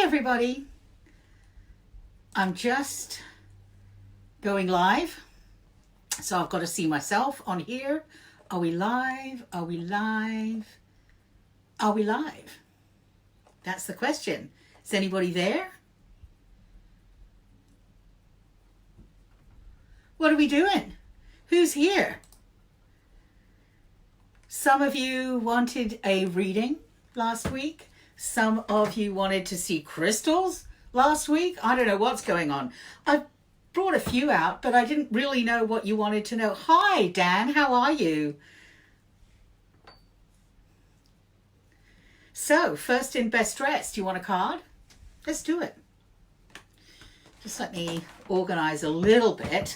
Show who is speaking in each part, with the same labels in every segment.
Speaker 1: everybody. I'm just going live. So I've got to see myself on here. Are we live? Are we live? Are we live? That's the question. Is anybody there? What are we doing? Who's here? Some of you wanted a reading last week. Some of you wanted to see crystals last week. I don't know what's going on. I brought a few out, but I didn't really know what you wanted to know. Hi, Dan. How are you? So, first in best dressed. Do you want a card? Let's do it. Just let me organize a little bit.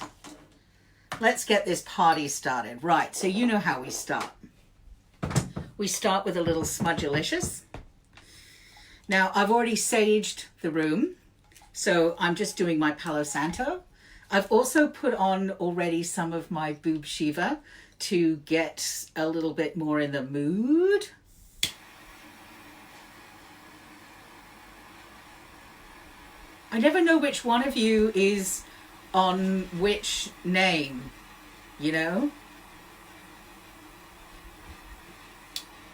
Speaker 1: Let's get this party started. Right, so you know how we start. We start with a little smudgelicious. Now, I've already saged the room, so I'm just doing my Palo Santo. I've also put on already some of my Boob Shiva to get a little bit more in the mood. I never know which one of you is on which name, you know?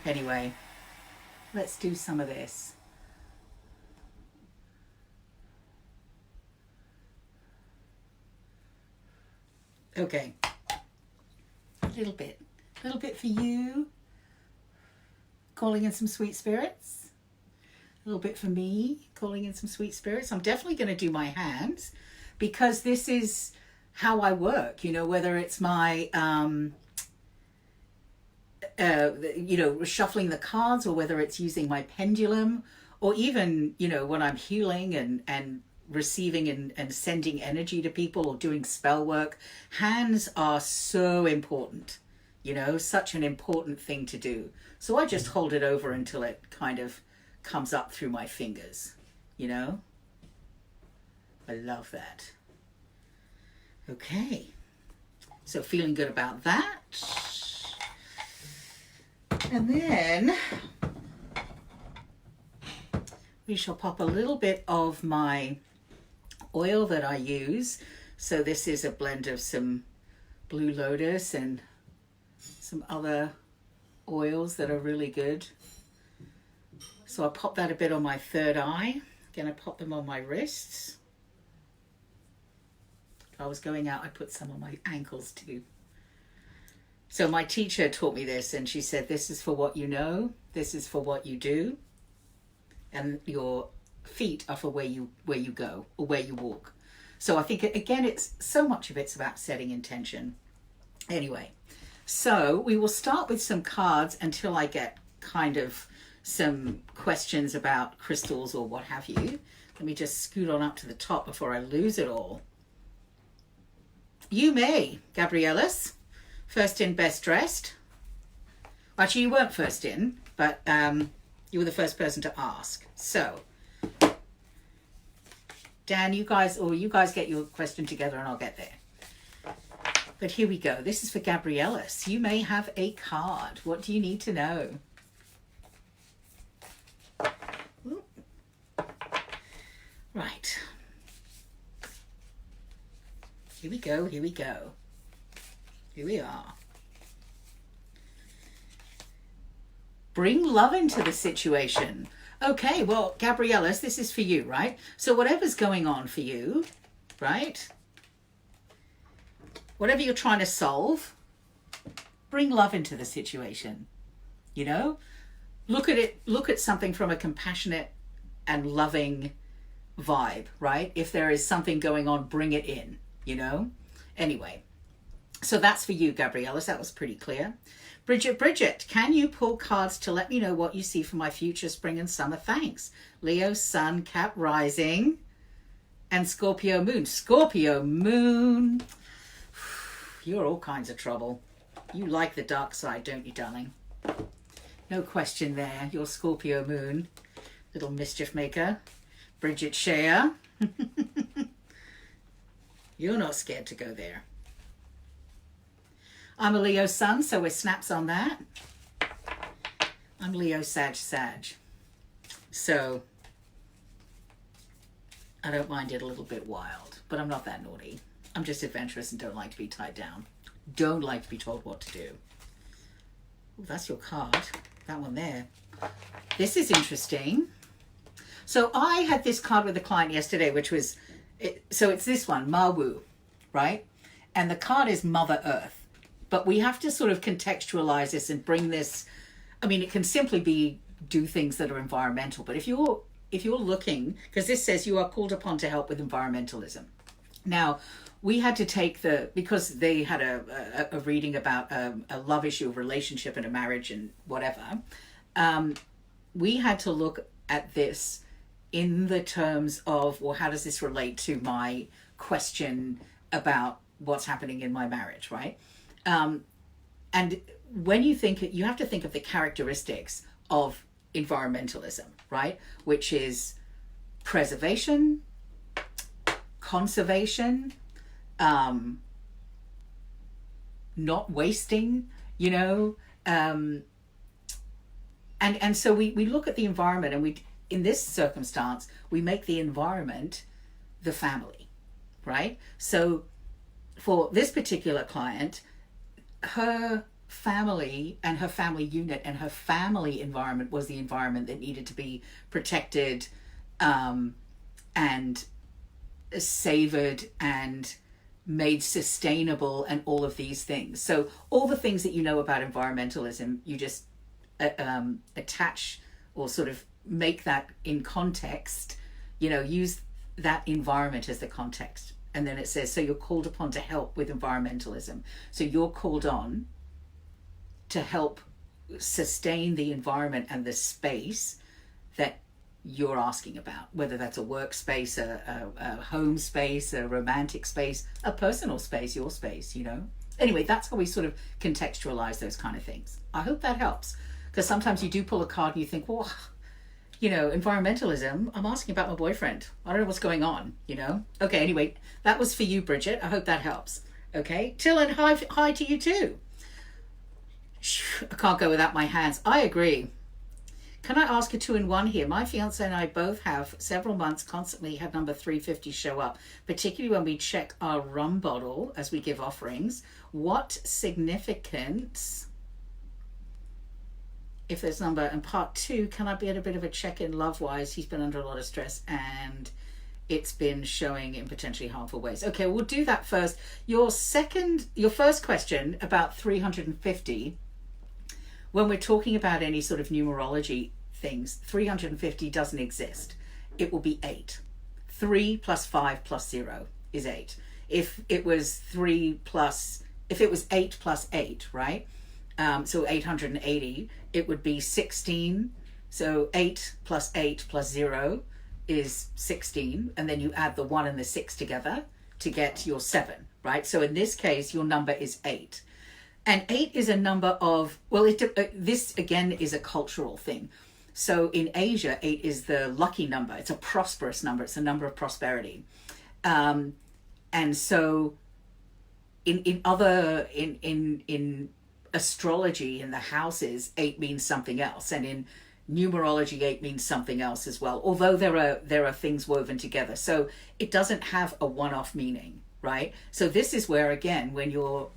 Speaker 1: Anyway, let's do some of this. Okay, a little bit for you, calling in some sweet spirits. A little bit for me, calling in some sweet spirits. I'm definitely going to do my hands because this is how I work, you know, whether it's my, shuffling the cards, or whether it's using my pendulum, or even, you know, when I'm healing and receiving and sending energy to people or doing spell work. Hands are so important, you know, such an important thing to do. So I just hold it over until it kind of comes up through my fingers, you know. I love that. Okay, so feeling good about that. And then we shall pop a little bit of my oil that I use. So this is a blend of some Blue Lotus and some other oils that are really good. So I pop that a bit on my third eye. Again, I pop them on my wrists. If I was going out, I put some on my ankles too. So my teacher taught me this, and she said, this is for what you know, this is for what you do, and your feet are for where you go or where you walk. So I think, again, it's so much of it's about setting intention. Anyway, so we will start with some cards until I get kind of some questions about crystals or what have you. Let me just scoot on up to the top before I lose it all. You may, Gabrielis, first in best dressed. Actually, you weren't first in, but you were the first person to ask. So, Dan, you guys get your question together and I'll get there. But here we go. This is for Gabrielis. You may have a card. What do you need to know? Ooh. Right. Here we go, here we go. Here we are. Bring love into the situation. Okay, well, Gabrielis, this is for you, right? So whatever's going on for you, right? Whatever you're trying to solve, bring love into the situation. You know? Look at it, look at something from a compassionate and loving vibe, right? If there is something going on, bring it in, you know? Anyway, so that's for you, Gabrielis. That was pretty clear. Bridget, can you pull cards to let me know what you see for my future spring and summer? Thanks. Leo, Sun, Cap, Rising, and Scorpio, Moon. Scorpio, Moon. You're all kinds of trouble. You like the dark side, don't you, darling? No question there. You're Scorpio, Moon. Little mischief maker. Bridget Shea. You're not scared to go there. I'm a Leo Sun, so we're snaps on that. I'm Leo Sag. So I don't mind it a little bit wild, but I'm not that naughty. I'm just adventurous and don't like to be tied down. Don't like to be told what to do. Ooh, that's your card. That one there. This is interesting. So I had this card with a client yesterday, which was, so it's this one, Mawu, right? And the card is Mother Earth. But we have to sort of contextualize this and bring this, I mean, it can simply be do things that are environmental. But if you're looking, because this says you are called upon to help with environmentalism. Now, we had to take because they had a reading about a love issue, a relationship and a marriage and whatever. We had to look at this in the terms of, well, how does this relate to my question about what's happening in my marriage, right? And when you think, you have to think of the characteristics of environmentalism, right? Which is preservation, conservation, not wasting, you know, and so we look at the environment, and we, in this circumstance, we make the environment the family, right? So for this particular client, her family and her family unit and her family environment was the environment that needed to be protected and savored and made sustainable and all of these things. So all the things that you know about environmentalism, you just attach or sort of make that in context, you know, use that environment as the context. And then it says, so you're called upon to help with environmentalism. So you're called on to help sustain the environment and the space that you're asking about, whether that's a workspace, a home space, a romantic space, a personal space, your space, you know. Anyway, that's how we sort of contextualize those kind of things. I hope that helps, because sometimes you do pull a card and you think, well, you know, environmentalism, I'm asking about my boyfriend. I don't know what's going on, you know. Okay, anyway, that was for you, Bridget. I hope that helps. Okay, Till, and hi to you too. I can't go without my hands. I agree. Can I ask a 2-in-1 here? My fiance and I both have several months constantly had number 350 show up, particularly when we check our rum bottle as we give offerings. What significance, if there's number? And part 2, can I be at a bit of a check-in love-wise? He's been under a lot of stress and it's been showing in potentially harmful ways. Okay, we'll do that first. Your first question about 350, when we're talking about any sort of numerology things, 350 doesn't exist. It will be 8. 3 plus 5 plus 0 is 8. If it was 8 plus 8, right? So 880, it would be 16. So 8 plus 8 plus 0 is 16. And then you add the 1 and the 6 together to get your 7, right? So in this case, your number is 8. And 8 is a number of, well, this again is a cultural thing. So in Asia, 8 is the lucky number. It's a prosperous number. It's a number of prosperity. And so in astrology, in the houses, 8 means something else. And in numerology, 8 means something else as well. Although there are things woven together. So it doesn't have a one-off meaning, right? So this is where, again, when you're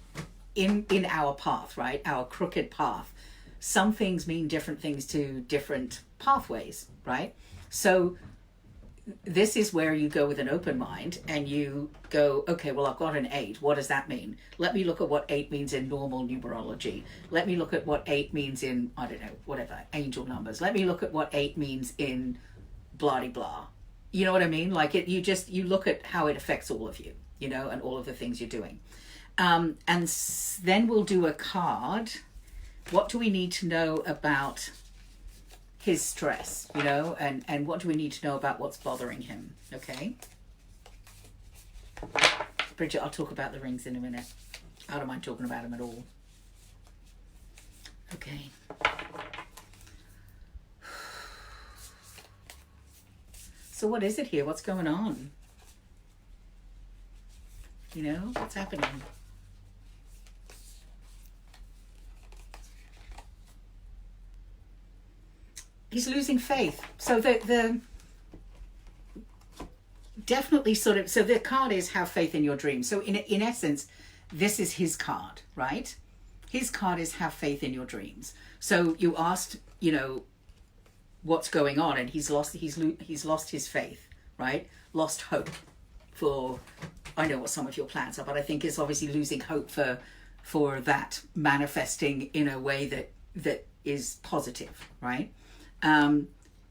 Speaker 1: in our path, right, our crooked path, some things mean different things to different pathways, right? So this is where you go with an open mind and you go, okay, well, I've got an 8. What does that mean? Let me look at what 8 means in normal numerology. Let me look at what 8 means in, I don't know, whatever, angel numbers. Let me look at what 8 means in blah de blah. You know what I mean? Like you look at how it affects all of you, you know, and all of the things you're doing. And then we'll do a card. What do we need to know about his stress, you know, and what do we need to know about what's bothering him? Okay. Bridget, I'll talk about the rings in a minute. I don't mind talking about them at all. Okay. So what is it here? What's going on? You know, what's happening? He's losing faith. So definitely sort of, so the card is have faith in your dreams. So in essence, this is his card, right? His card is have faith in your dreams. So you asked, you know, what's going on, and he's lost his faith, right? Lost hope for, I know what some of your plans are, but I think it's obviously losing hope for that manifesting in a way that is positive, right?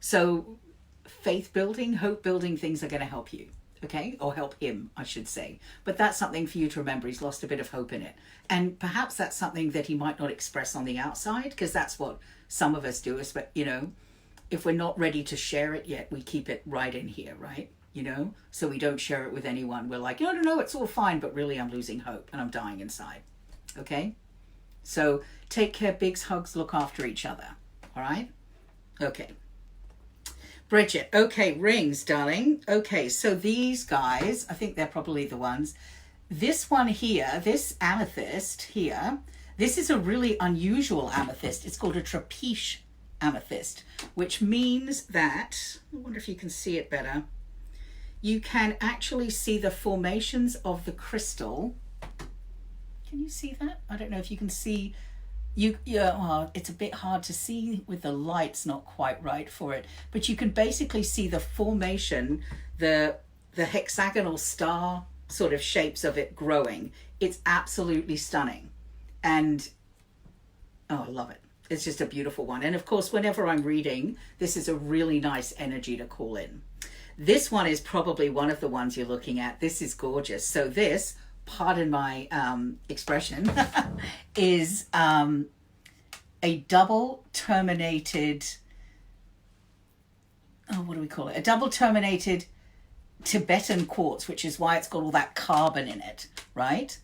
Speaker 1: So faith building, hope building things are going to help you, okay? Or help him, I should say. But that's something for you to remember. He's lost a bit of hope in it. And perhaps that's something that he might not express on the outside, because that's what some of us do. But, you know, if we're not ready to share it yet, we keep it right in here, right? You know, so we don't share it with anyone. We're like, no, it's all fine, but really I'm losing hope and I'm dying inside, okay? So take care, bigs, hugs, look after each other, all right? Okay. Bridget, okay, rings, darling. Okay, so these guys, I think they're probably the ones. This one here, this amethyst here, this is a really unusual amethyst. It's called a trapezium amethyst, which means that, I wonder if you can see it better, you can actually see the formations of the crystal. Can you see that? I don't know if you can see. It's a bit hard to see with the light's not quite right for it, but you can basically see the formation, the hexagonal star sort of shapes of it growing. It's absolutely stunning, and I love it. It's just a beautiful one. And of course, whenever I'm reading, this is a really nice energy to call in. This one is probably one of the ones you're looking at. This is gorgeous. So this, pardon my expression, is a double terminated, what do we call it? A double terminated Tibetan quartz, which is why it's got all that carbon in it, right?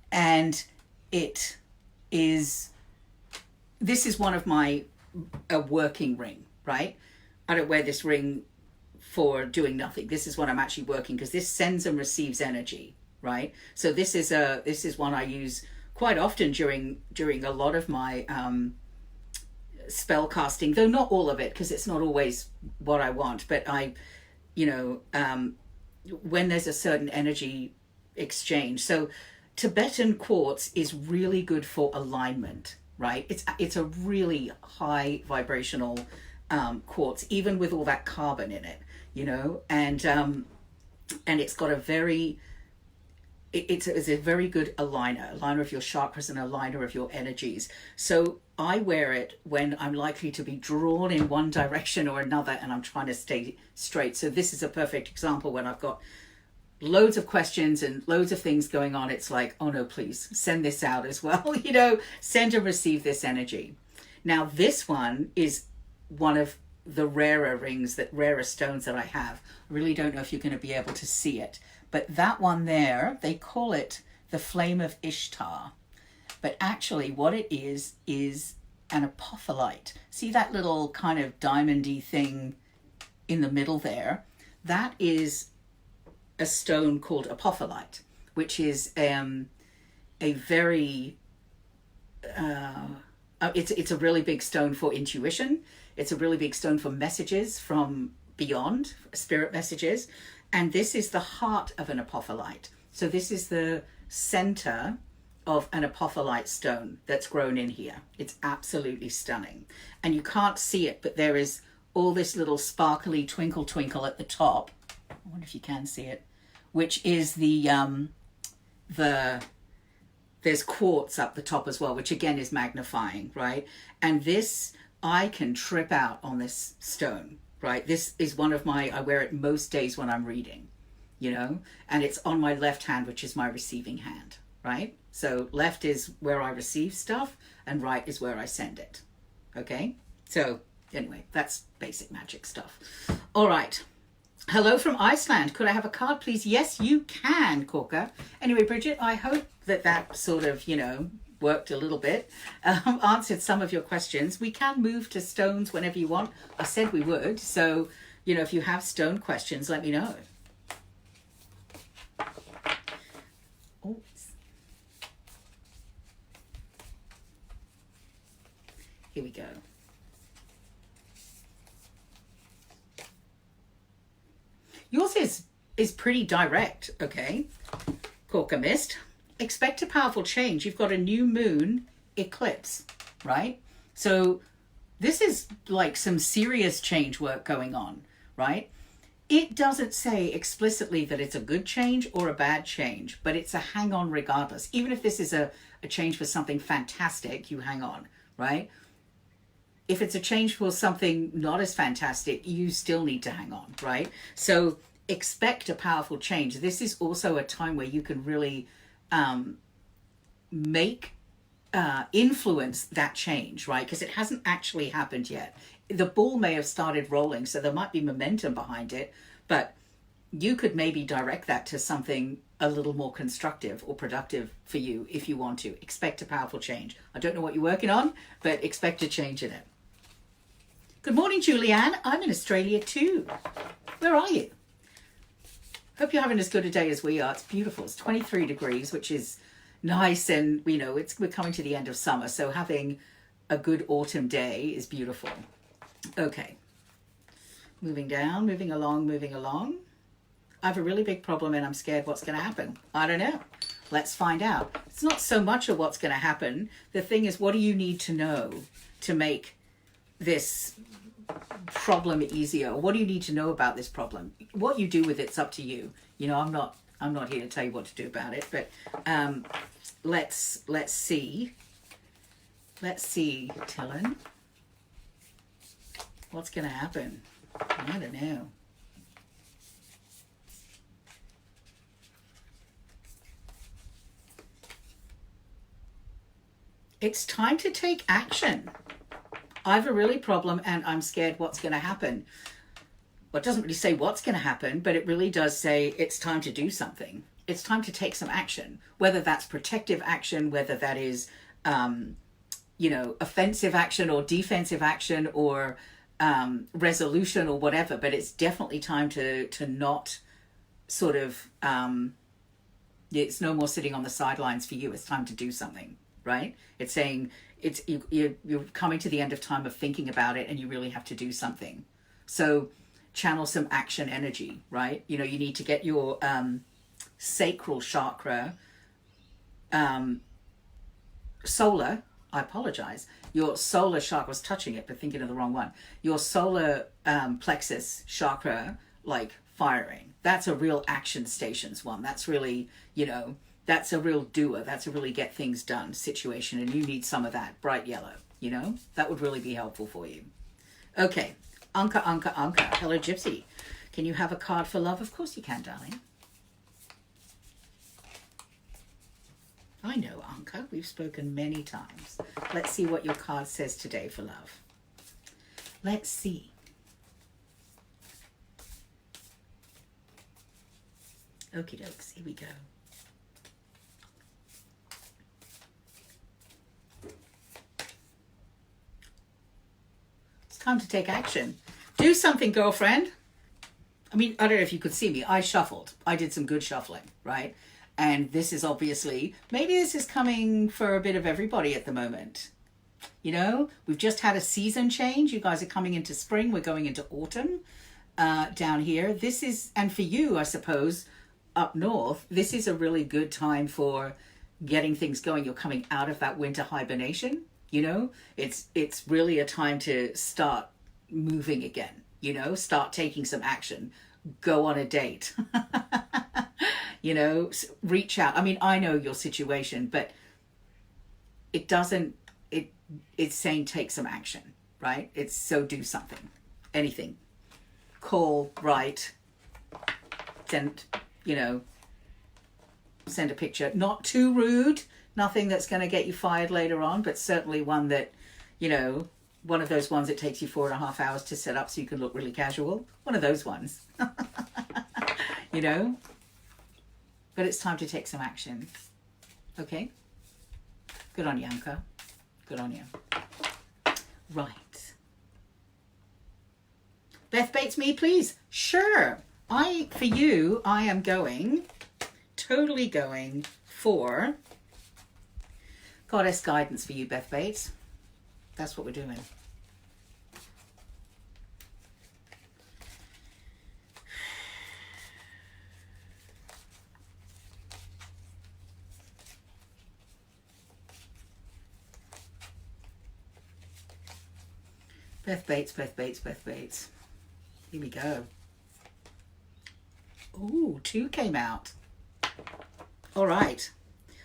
Speaker 1: And it is, this is one of my, a working ring, right? I don't wear this ring for doing nothing. This is what I'm actually working, because this sends and receives energy, right? So this is one I use quite often during a lot of my spell casting, though not all of it, because it's not always what I want. But I, you know, when there's a certain energy exchange. So Tibetan quartz is really good for alignment, right? It's a really high vibrational quartz, even with all that carbon in it, you know, and it's got a very, it's a very good aligner of your chakras and aligner of your energies. So I wear it when I'm likely to be drawn in one direction or another and I'm trying to stay straight. So this is a perfect example when I've got loads of questions and loads of things going on. It's like, oh no, please send this out as well, you know, send and receive this energy. Now this one is one of the rarer rings, rarer stones that I have. I really don't know if you're going to be able to see it, but that one there, they call it the Flame of Ishtar. But actually what it is an apophyllite. See that little kind of diamondy thing in the middle there? That is a stone called apophyllite, which is a very, it's a really big stone for intuition. It's a really big stone for messages from beyond, spirit messages. And this is the heart of an apophyllite. So this is the center of an apophyllite stone that's grown in here. It's absolutely stunning. And you can't see it, but there is all this little sparkly twinkle at the top. I wonder if you can see it, which is there's quartz up the top as well, which again is magnifying, right? And this, I can trip out on this stone, right? This is one of I wear it most days when I'm reading, you know, and it's on my left hand, which is my receiving hand, right? So left is where I receive stuff and right is where I send it. Okay. So anyway, that's basic magic stuff. All right. Hello from Iceland. Could I have a card, please? Yes, you can, Corker. Anyway, Bridget, I hope that sort of, you know, worked a little bit, answered some of your questions. We can move to stones whenever you want. I said we would. So, you know, if you have stone questions, let me know. Oh. Here we go. Yours is is pretty direct, okay? Corker mist. Expect a powerful change. You've got a new moon eclipse, right? So this is like some serious change work going on, right? It doesn't say explicitly that it's a good change or a bad change, but it's a hang on regardless. Even if this is a change for something fantastic, you hang on, right? If it's a change for something not as fantastic, you still need to hang on, right? So expect a powerful change. This is also a time where you can really influence that change, right? Because it hasn't actually happened yet. The ball may have started rolling, so there might be momentum behind it, but you could maybe direct that to something a little more constructive or productive for you if you want to. Expect a powerful change. I don't know what you're working on, but expect a change in it. Good morning, Julianne. I'm in Australia too. Where are you? Hope you're having as good a day as we are. It's beautiful. It's 23 degrees, which is nice, and you know we're coming to the end of summer, so having a good autumn day is beautiful. Okay, moving down, moving along. I have a really big problem and I'm scared what's going to happen. I don't know. Let's find out. It's not so much of what's going to happen. The thing is, what do you need to know to make this problem easier? What do you need to know about this problem? What you do with it's up to you. You know, I'm not here to tell you what to do about it, but let's see, Tillin. What's going to happen? I don't know. It's time to take action. I have a really problem and I'm scared what's going to happen. Well, it doesn't really say what's going to happen, but it really does say it's time to do something. It's time to take some action, whether that's protective action, whether that is, offensive action or defensive action or resolution or whatever. But it's definitely time to not sort of, it's no more sitting on the sidelines for you. It's time to do something, right? It's saying you're coming to the end of time of thinking about it and you really have to do something. So channel some action energy, right? You know, you need to get your sacral chakra, solar, I apologize. Your solar chakra, I was touching it, but thinking of the wrong one. Your solar plexus chakra, like firing. That's a real action stations one. That's really, that's a real doer. That's a really get things done situation. And you need some of that bright yellow, that would really be helpful for you. Okay. Anka. Hello, Gypsy. Can you have a card for love? Of course you can, darling. I know, Anka. We've spoken many times. Let's see what your card says today for love. Let's see. Okie dokes. Here we go. Time to take action. Do something, girlfriend. I mean, I don't know if you could see me. I shuffled. I did some good shuffling, right? And this is obviously, maybe this is coming for a bit of everybody at the moment. We've just had a season change. You guys are coming into spring. We're going into autumn down here. This is, and for you, I suppose, up north, this is a really good time for getting things going. You're coming out of that winter hibernation. It's really a time to start moving again, start taking some action, go on a date, reach out. I mean, I know your situation, but it's saying take some action, right? It's so do something, anything, call, write, send a picture, not too rude. Nothing that's going to get you fired later on, but certainly one that, one of those ones that takes you 4.5 hours to set up so you can look really casual. One of those ones, But it's time to take some action. Okay? Good on you, Anka. Good on you. Right. Beth Bates, me, please. Sure. I am totally going for Goddess guidance for you, Beth Bates. That's what we're doing. Beth Bates, Beth Bates, Beth Bates. Here we go. Ooh, 2 came out. All right.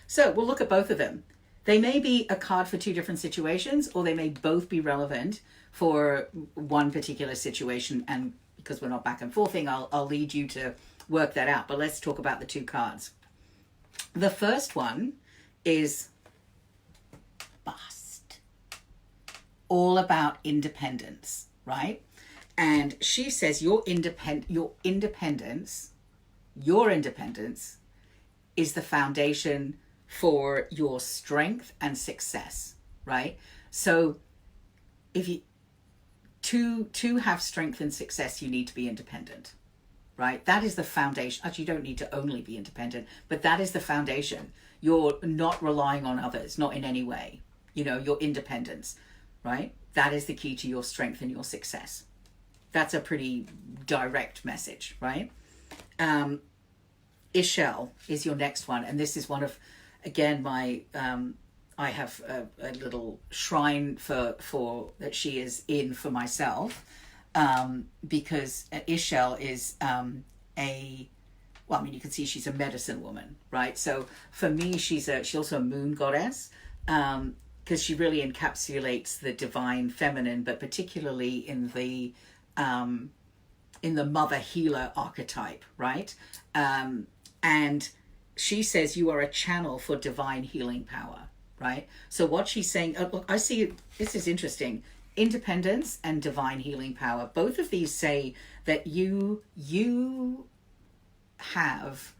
Speaker 1: So we'll look at both of them. They may be a card for 2 different situations, or they may both be relevant for one particular situation. And because we're not back and forthing, I'll lead you to work that out. But let's talk about the 2 cards. The first one is Bust. All about independence, right? And she says your independence is the foundation for your strength and success, right? So if you to have strength and success, you need to be independent, right? That is the foundation. Actually, you don't need to only be independent, but that is the foundation. You're not relying on others, not in any way. Your independence, right? That is the key to your strength and your success. That's a pretty direct message, right? Gypsy'll is your next one. And this is one of, again, my, I have a little shrine for that she is in for myself, because Gypsy'll is you can see she's a medicine woman, right? So for me, she's also a moon goddess, because she really encapsulates the divine feminine, but particularly in the mother healer archetype, right? And she says you are a channel for divine healing power, right? So what she's saying, look, I see, this is interesting. Independence and divine healing power. Both of these say that you have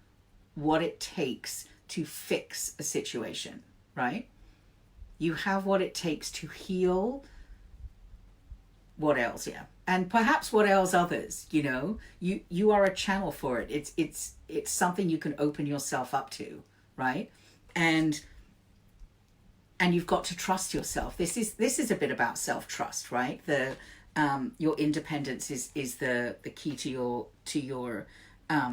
Speaker 1: what it takes to fix a situation, right? You have what it takes to heal. What else? Yeah. And perhaps what else others, you are a channel for it. It's something you can open yourself up to, right? And you've got to trust yourself. This is a bit about self-trust, right? Your independence is the key to your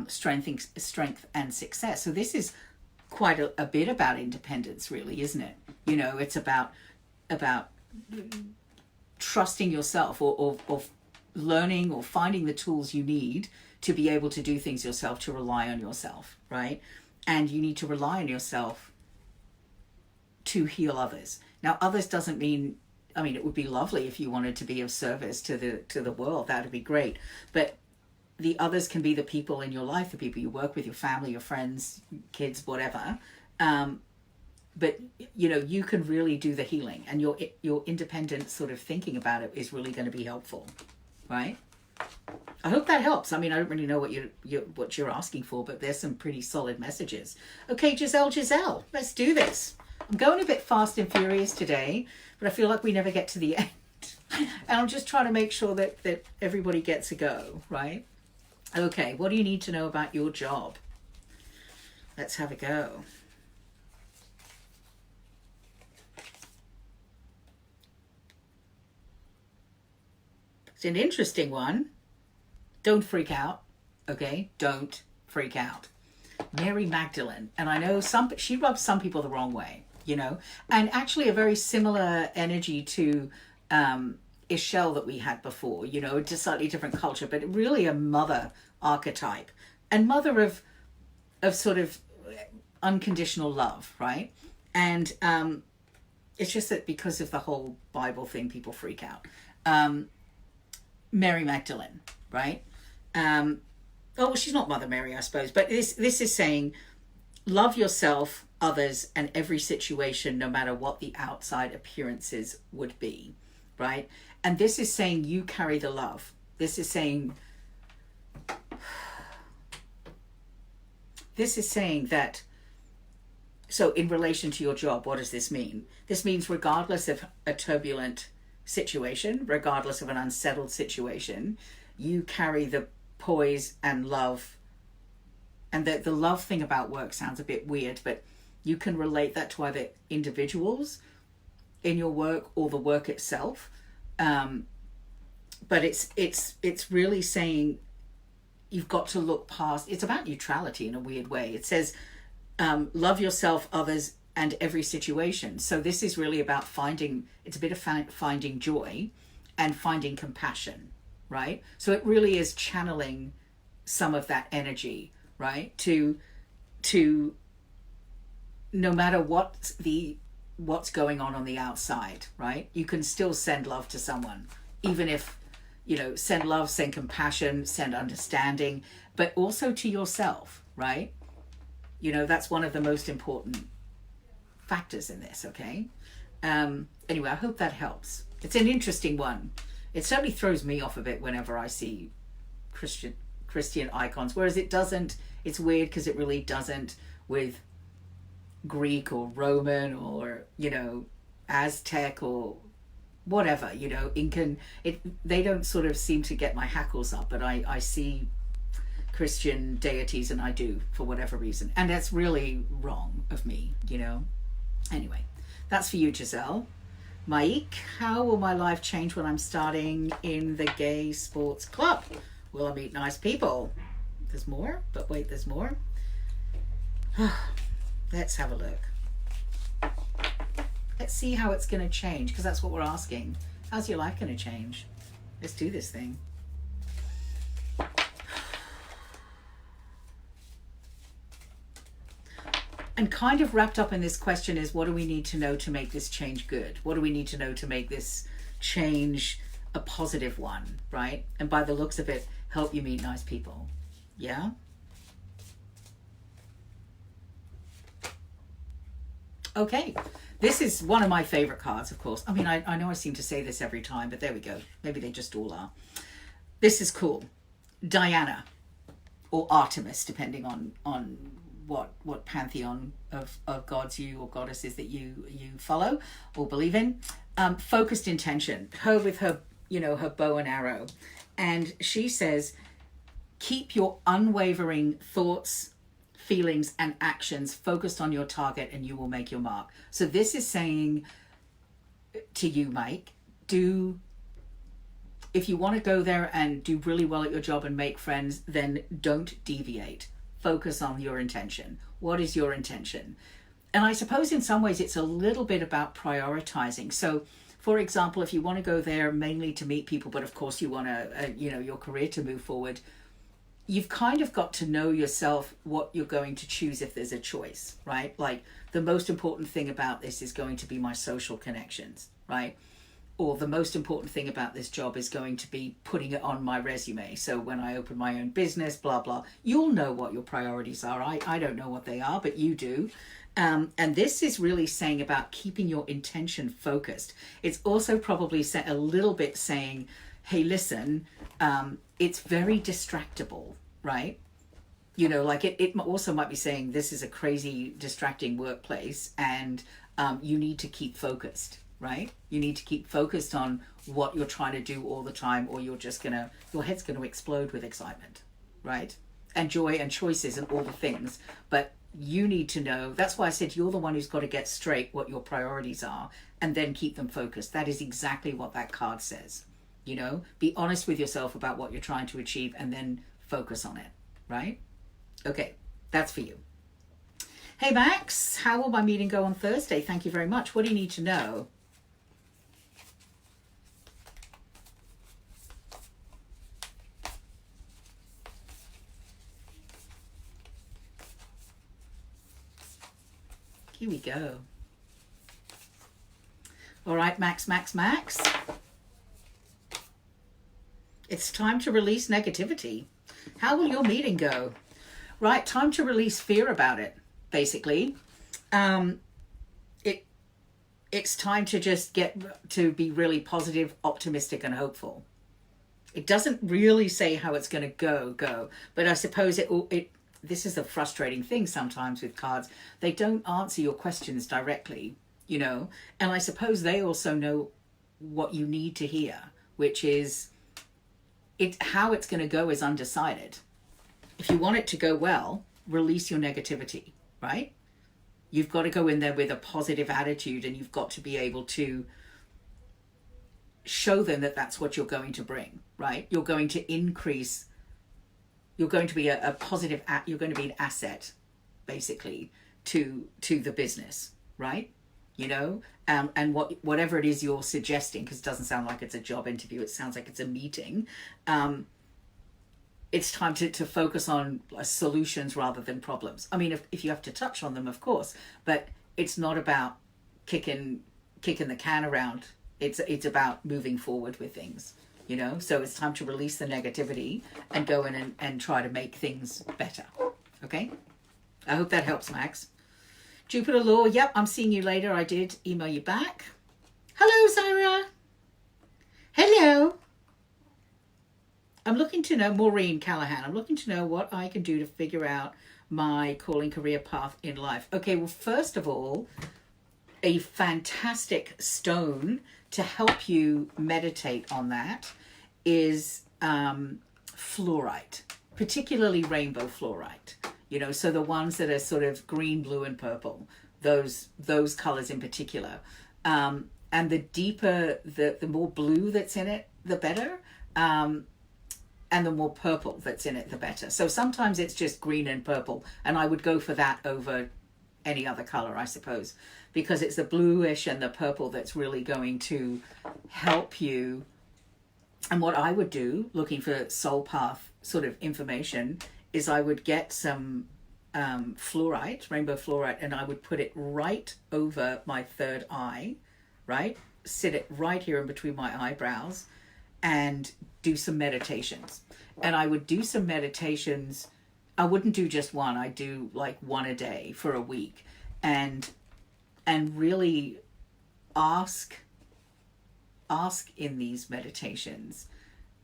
Speaker 1: strength and success. So this is quite a bit about independence, really, isn't it? It's about trusting yourself or learning or finding the tools you need to be able to do things yourself, to rely on yourself, right? And you need to rely on yourself to heal others. Now, others doesn't mean, it would be lovely if you wanted to be of service to the world. That would be great. But the others can be the people in your life, the people you work with, your family, your friends, kids, whatever. But you can really do the healing, and your independent sort of thinking about it is really going to be helpful, right? I hope that helps. I don't really know what you're asking for, but there's some pretty solid messages. Okay, Gypsy'll, let's do this. I'm going a bit fast and furious today, but I feel like we never get to the end. And I'm just trying to make sure that everybody gets a go, right? Okay, what do you need to know about your job? Let's have a go. It's an interesting one. Don't freak out, okay? Don't freak out. Mary Magdalene, and I know she rubs some people the wrong way, and actually a very similar energy to Gypsy'll that we had before, it's a slightly different culture, but really a mother archetype, and mother of sort of unconditional love, right? And it's just that because of the whole Bible thing, people freak out. Mary Magdalene, right? She's not Mother Mary, I suppose, but this is saying love yourself, others, and every situation, no matter what the outside appearances would be, right? And this is saying you carry the love. This is saying that, so in relation to your job, what does this mean? This means regardless of a turbulent situation, regardless of an unsettled situation, you carry the poise and love. And the love thing about work sounds a bit weird, but you can relate that to either individuals in your work or the work itself. But it's really saying you've got to look past. It's about neutrality in a weird way. It says love yourself, others, and every situation. So this is really about finding, it's a bit of finding joy and finding compassion, right? So it really is channeling some of that energy, right? To no matter what's going on the outside, right? You can still send love to someone, even if, send love, send compassion, send understanding, but also to yourself, right? That's one of the most important factors in this, okay? Anyway, I hope that helps. It's an interesting one. It certainly throws me off a bit whenever I see Christian icons, whereas it doesn't. It's weird because it really doesn't with Greek or Roman or Aztec or whatever, Incan. They don't sort of seem to get my hackles up, but I see Christian deities, and I do, for whatever reason, and that's really wrong of me. Anyway, that's for you, Giselle. Mike, how will my life change when I'm starting in the gay sports club? Will I meet nice people? There's more, but wait, there's more. Let's have a look. Let's see how it's going to change, because that's what we're asking. How's your life going to change? Let's do this thing. And kind of wrapped up in this question is, what do we need to know to make this change good? What do we need to know to make this change a positive one, right? And by the looks of it, help you meet nice people. Yeah? Okay. This is one of my favorite cards, of course. I mean, I know I seem to say this every time, but there we go. Maybe they just all are. This is cool. Diana, or Artemis, depending on what pantheon of gods or goddesses that you follow or believe in. Focused intention. Her with her her bow and arrow, and she says, keep your unwavering thoughts, feelings, and actions focused on your target, and you will make your mark. So this is saying to you, Mike, if you want to go there and do really well at your job and make friends, then don't deviate. Focus on your intention. What is your intention? And I suppose in some ways it's a little bit about prioritizing. So, for example, if you want to go there mainly to meet people, but of course you want to, your career to move forward, you've kind of got to know yourself what you're going to choose if there's a choice, right? Like, the most important thing about this is going to be my social connections, right? Or the most important thing about this job is going to be putting it on my resume. So when I open my own business, blah, blah, you'll know what your priorities are. I don't know what they are, but you do. And this is really saying about keeping your intention focused. It's also probably a little bit saying, hey, listen, it's very distractible, right? Like it also might be saying this is a crazy, distracting workplace, and you need to keep focused, right? You need to keep focused on what you're trying to do all the time, or your head's going to explode with excitement, right? And joy and choices and all the things. But you need to know, that's why I said you're the one who's got to get straight what your priorities are and then keep them focused. That is exactly what that card says. Be honest with yourself about what you're trying to achieve and then focus on it, right? Okay, that's for you. Hey, Max, how will my meeting go on Thursday? Thank you very much. What do you need to know? Here we go. All right, Max. It's time to release negativity. How will your meeting go? Right, time to release fear about it, basically. It's time to just get to be really positive, optimistic, and hopeful. It doesn't really say how it's going to go, but I suppose this is a frustrating thing sometimes with cards. They don't answer your questions directly, and I suppose they also know what you need to hear, which is how it's going to go is undecided. If you want it to go well, release your negativity, right? You've got to go in there with a positive attitude, and you've got to be able to show them that that's what you're going to bring, right? You're going to increase. You're going to be a positive. You're going to be an asset, basically, to the business, right? you know, and whatever it is you're suggesting, because it doesn't sound like it's a job interview, it sounds like it's a meeting. It's time to focus on solutions rather than problems. I mean, if you have to touch on them, of course, but it's not about kicking the can around. It's about moving forward with things, you know. So it's time to release the negativity and go in and try to make things better. Okay? I hope that helps, Max. Jupiter Law, yep, I'm seeing you later. I did email you back. Hello, Zyra. Hello. I'm looking to know, Maureen Callahan, I'm looking to know what I can do to figure out my calling career path in life. Okay, well, first of all, a fantastic stone to help you meditate on that is fluorite, particularly rainbow fluorite. You know, so the ones that are sort of green, blue, and purple, those colors in particular. And the deeper, the more blue that's in it, the better. And the more purple that's in it, the better. So sometimes it's just green and purple, and I would go for that over any other color, I suppose, because it's the bluish and the purple that's really going to help you. And what I would do, looking for soul path sort of information, is I would get some fluorite, rainbow fluorite, and I would put it right over my third eye, right? Sit it right here in between my eyebrows and do some meditations. And I would do some meditations. I wouldn't do just one. I'd do like one a day for a week, and really ask in these meditations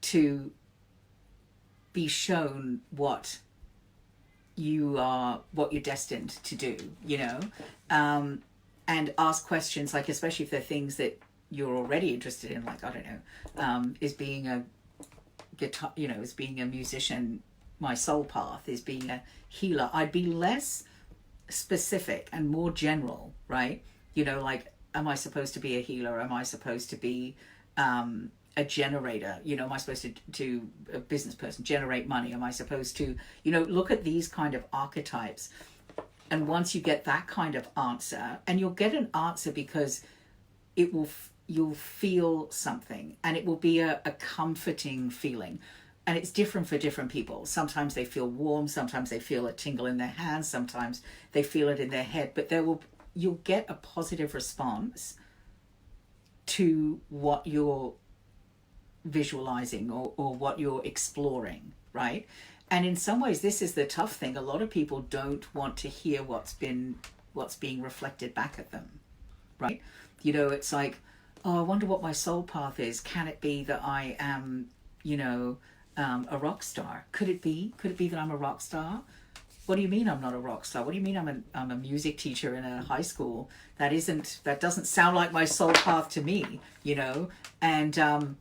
Speaker 1: to be shown what you're destined to do, you know, and ask questions, like, especially if they're things that you're already interested in, like, I don't know, is being a guitar, you know, is being a musician, my soul path is being a healer. I'd be less specific and more general, right? You know, like, am I supposed to be a healer? Am I supposed to be a generator? You know, am I supposed to a business person, generate money? Am I supposed to, you know, look at these kind of archetypes? And once you get that kind of answer, and you'll get an answer because it will, you'll feel something, and it will be a comforting feeling. And it's different for different people. Sometimes they feel warm, sometimes they feel a tingle in their hands, sometimes they feel it in their head, but you'll get a positive response to what you're visualizing or what you're exploring, right? And in some ways, this is the tough thing. A lot of people don't want to hear what's being reflected back at them, right? You know, it's like, oh, I wonder what my soul path is. Can it be that I am, you know, a rock star? Could it be that I'm a rock star? What do you mean I'm not a rock star? What do you mean I'm a music teacher in a high school? That doesn't sound like my soul path to me, you know? And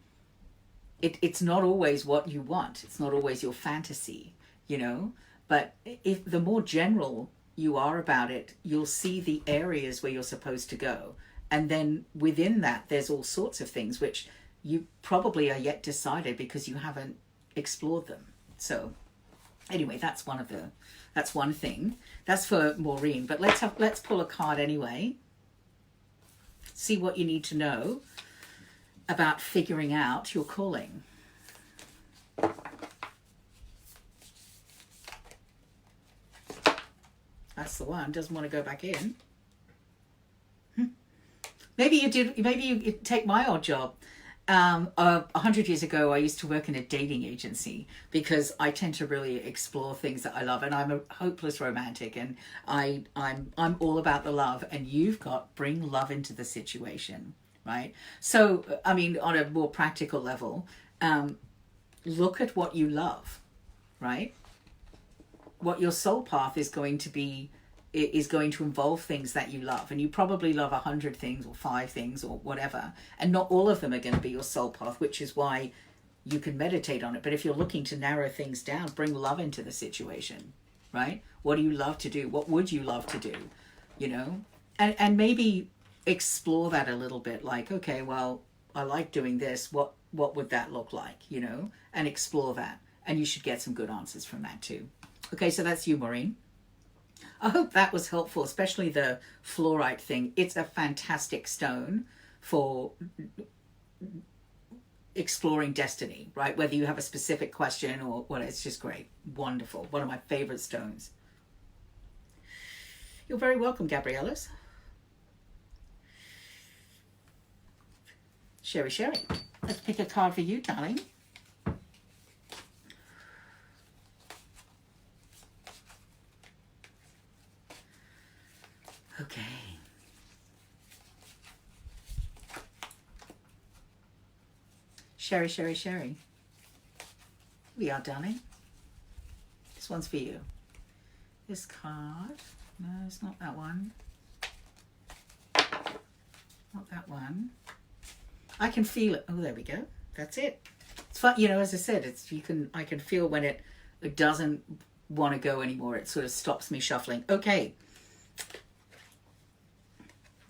Speaker 1: it's not always what you want. It's not always your fantasy, you know? But if the more general you are about it, you'll see the areas where you're supposed to go. And then within that, there's all sorts of things which you probably are yet decided because you haven't explored them. So anyway, that's one thing. That's for Maureen. But let's pull a card anyway. See what you need to know about figuring out your calling. That's the one. Doesn't want to go back in. Maybe you take my old job. 100 years ago, I used to work in a dating agency because I tend to really explore things that I love, and I'm a hopeless romantic, and I'm all about the love, and you've got bring love into the situation, right? So, I mean, on a more practical level, look at what you love, right? What your soul path is going to be is going to involve things that you love, and you probably love 100 things or 5 things or whatever, and not all of them are going to be your soul path, which is why you can meditate on it. But if you're looking to narrow things down, bring love into the situation, right? What do you love to do? What would you love to do? You know, and maybe explore that a little bit, like, okay, well, I like doing this, what would that look like, you know, and explore that, and you should get some good answers from that too. Okay, so that's you, Maureen. I hope that was helpful, especially the fluorite thing. It's a fantastic stone for exploring destiny, right? Whether you have a specific question or what, it's just great. Wonderful. One of my favorite stones. You're very welcome, Gabrielas. Sherry, Sherry. Let's pick a card for you, darling. Okay. Sherry, Sherry, Sherry. Here we are, darling. This one's for you. This card. No, it's not that one. Not that one. I can feel it. Oh, there we go. That's it. It's fun. You know, as I said, it's I can feel when it doesn't want to go anymore. It sort of stops me shuffling. Okay.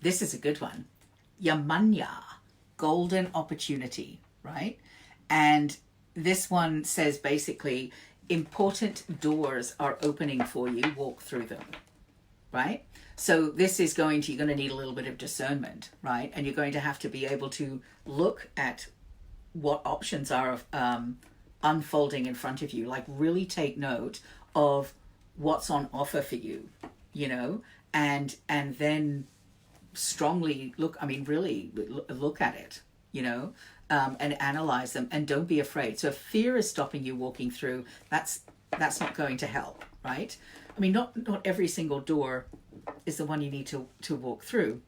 Speaker 1: This is a good one. Yamanya, golden opportunity, right? And this one says basically, important doors are opening for you, walk through them, right? So this is you're going to need a little bit of discernment, right? And you're going to have to be able to look at what options are unfolding in front of you, like really take note of what's on offer for you, you know, and then strongly really look at it, you know, and analyze them, and don't be afraid. So if fear is stopping you walking through, that's not going to help, right? I mean, not every single door is the one you need to walk through,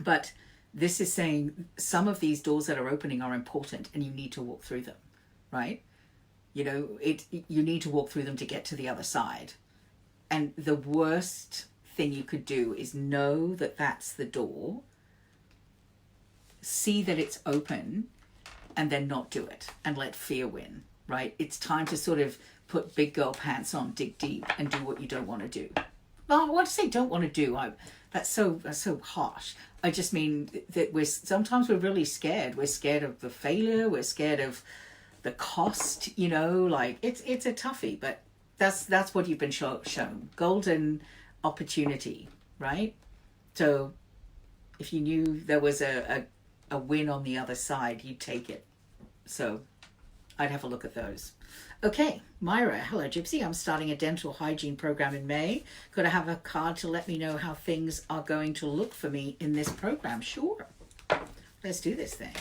Speaker 1: but this is saying some of these doors that are opening are important and you need to walk through them, right? You know, you need to walk through them to get to the other side. And the worst thing you could do is know that that's the door, see that it's open, and then not do it and let fear win, right? It's time to sort of put big girl pants on, dig deep, and do what you don't want to do. Well, I want to say don't want to do. That's so harsh. I just mean that sometimes we're really scared. We're scared of the failure. We're scared of the cost. You know, like it's a toughie. But that's what you've been shown. Golden opportunity, right? So if you knew there was a win on the other side, you'd take it. So I'd have a look at those. Okay, Myra, hello Gypsy. I'm starting a dental hygiene program in May. Could I have a card to let me know how things are going to look for me in this program? Sure. Let's do this thing.